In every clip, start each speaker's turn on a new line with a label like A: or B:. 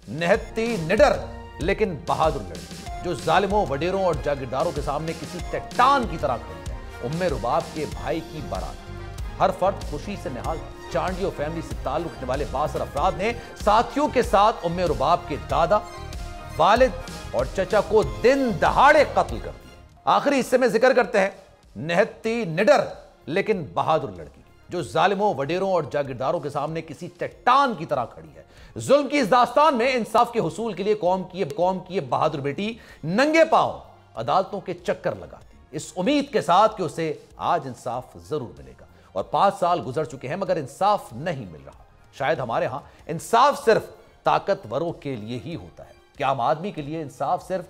A: निहत्ती निडर लेकिन बहादुर लड़की जो जालिमों, वडेरों और जागीरदारों के सामने किसी चट्टान की तरह खड़ी है। उम्मे रुबाब के भाई की बारात। हर फर्द खुशी से निहाल। चांडियो फैमिली से ताल्लुक रखने वाले 62 अफराद ने साथियों के साथ उम्मे रुबाब के दादा, वालिद और चचा को दिन दहाड़े कत्ल कर दिया। आखिरी हिस्से में जिक्र करते हैं निहत्ती निडर लेकिन बहादुर लड़की जो जालिमों, वडेरों और जागीरदारों के सामने किसी चट्टान की तरह खड़ी है। जुल्म की इस दास्तान में इंसाफ के हुसूल के लिए कौम की ये बहादुर बेटी नंगे पांव अदालतों के चक्कर लगाती, इस उम्मीद के साथ कि उसे आज इंसाफ जरूर मिलेगा। और 5 साल गुजर चुके हैं मगर इंसाफ नहीं मिल रहा। शायद हमारे यहां इंसाफ सिर्फ ताकतवरों के लिए ही होता है। क्या आम आदमी के लिए इंसाफ सिर्फ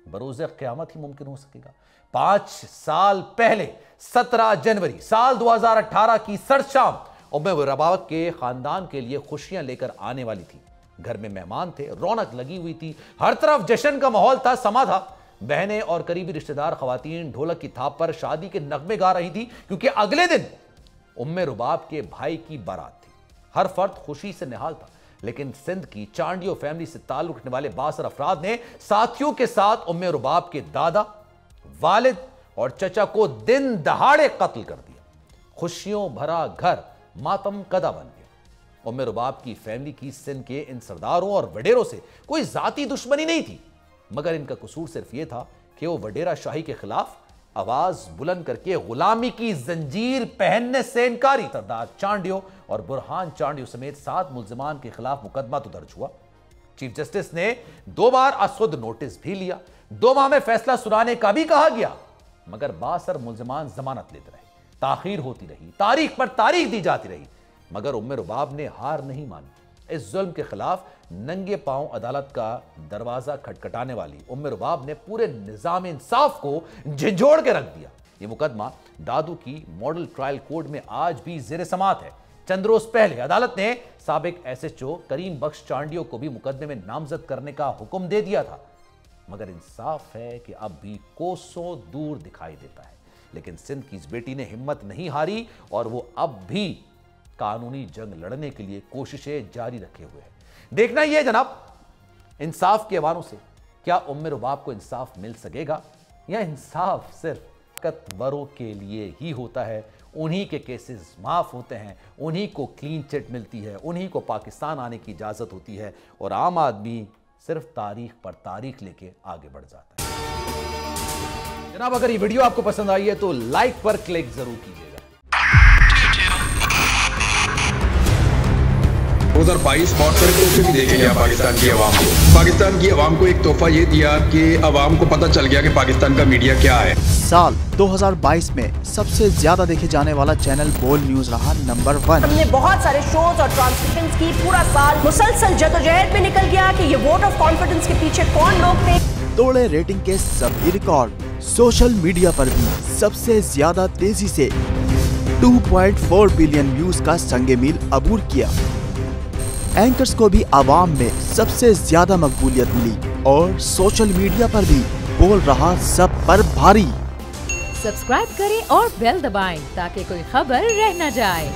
A: बरोज़े क़यामत ही मुमकिन हो सकेगा? 5 साल पहले 17 जनवरी साल 2018 की सर्द शाम उम्मे रुबाब के खानदान के लिए खुशियां लेकर आने वाली थी। घर में मेहमान थे, रौनक लगी हुई थी, हर तरफ जश्न का माहौल था, समा था। बहनें और करीबी रिश्तेदार खवातीन ढोलक की थाप पर शादी के नगमे गा रही थी क्योंकि अगले दिन उम्मे रुबाब के भाई की बारात थी। हर फर्द खुशी से निहाल था, लेकिन सिंध की चांडियो फैमिली से ताल्लुक रखने वाले 62 अफराद ने साथियों के साथ उम्मे रुबाब के दादा, वालिद और चचा को दिन दहाड़े कत्ल कर दिया। खुशियों भरा घर मातम कदा बन गया। उम्मे रुबाब की फैमिली की सिंध के इन सरदारों और वडेरों से कोई जाती दुश्मनी नहीं थी, मगर इनका कसूर सिर्फ यह था कि वो वडेरा शाही के खिलाफ आवाज बुलंद करके गुलामी की जंजीर पहनने से इनकारी। सरदार चांडियो और बुरहान चांडियो समेत 7 मुल्जिमान के खिलाफ मुकदमा तो दर्ज हुआ। चीफ जस्टिस ने 2 बार असुद नोटिस भी लिया, 2 माह में फैसला सुनाने का भी कहा गया, मगर 62 मुल्जिमान जमानत लेते रहे। ताखीर होती रही, तारीख पर तारीख दी जाती रही, मगर उम्मे रुबाब ने हार नहीं मानी। इस जुल्म के खिलाफ नंगे पांव अदालत का दरवाजा खटखटाने वाली उम्मे रुबाब ने पूरे निजाम इंसाफ को झिझोड़ के रख दिया। यह मुकदमा दादू की मॉडल ट्रायल कोर्ट में आज भी जेर समात है। चंद रोज पहले अदालत ने साबिक SHO करीम बख्श चांडियो को भी मुकदमे में नामजद करने का हुक्म दे दिया था, मगर इंसाफ है कि अब भी कोसों दूर दिखाई देता है। लेकिन सिंध की इस बेटी ने हिम्मत नहीं हारी और वो अब भी कानूनी जंग लड़ने के लिए कोशिशें जारी रखे हुए हैं। देखना यह जनाब, इंसाफ के हवालों से क्या उम्मे रुबाब को इंसाफ मिल सकेगा या इंसाफ सिर्फ ताकतवरों के लिए ही होता है। उन्हीं के केसेस माफ होते हैं, उन्हीं को क्लीन चिट मिलती है, उन्हीं को पाकिस्तान आने की इजाजत होती है और आम आदमी सिर्फ तारीख पर तारीख लेके आगे बढ़ जाता है। जनाब, अगर ये वीडियो आपको पसंद आई है तो लाइक पर क्लिक जरूर कीजिएगा।
B: 2022 बहुत सारे तोहफे भी देखे गया पाकिस्तान की आवाम को। पाकिस्तान की आवाम को एक तोहफा ये दिया कि आवाम को पता चल गया कि पाकिस्तान का मीडिया क्या है।
C: साल 2022 में सबसे ज्यादा देखे जाने वाला चैनल बोल न्यूज रहा नंबर 1।
D: हमने बहुत सारे शोज और ट्रांसमिशंस की, पूरा साल मुसलसल जदोजहद में निकल गया कि ये वोट ऑफ कॉन्फिडेंस के पीछे कौन लोग थे।
C: तोड़े रेटिंग के सभी रिकॉर्ड। सोशल मीडिया पर भी सबसे ज्यादा तेजी से 2.4 बिलियन व्यूज का संगे मील अबूर किया। एंकर्स को भी आवाम में सबसे ज्यादा मकबूलियत मिली और सोशल मीडिया पर भी बोल रहा सब पर भारी।
E: सब्सक्राइब करें और बेल दबाएं ताकि कोई खबर रह न जाए।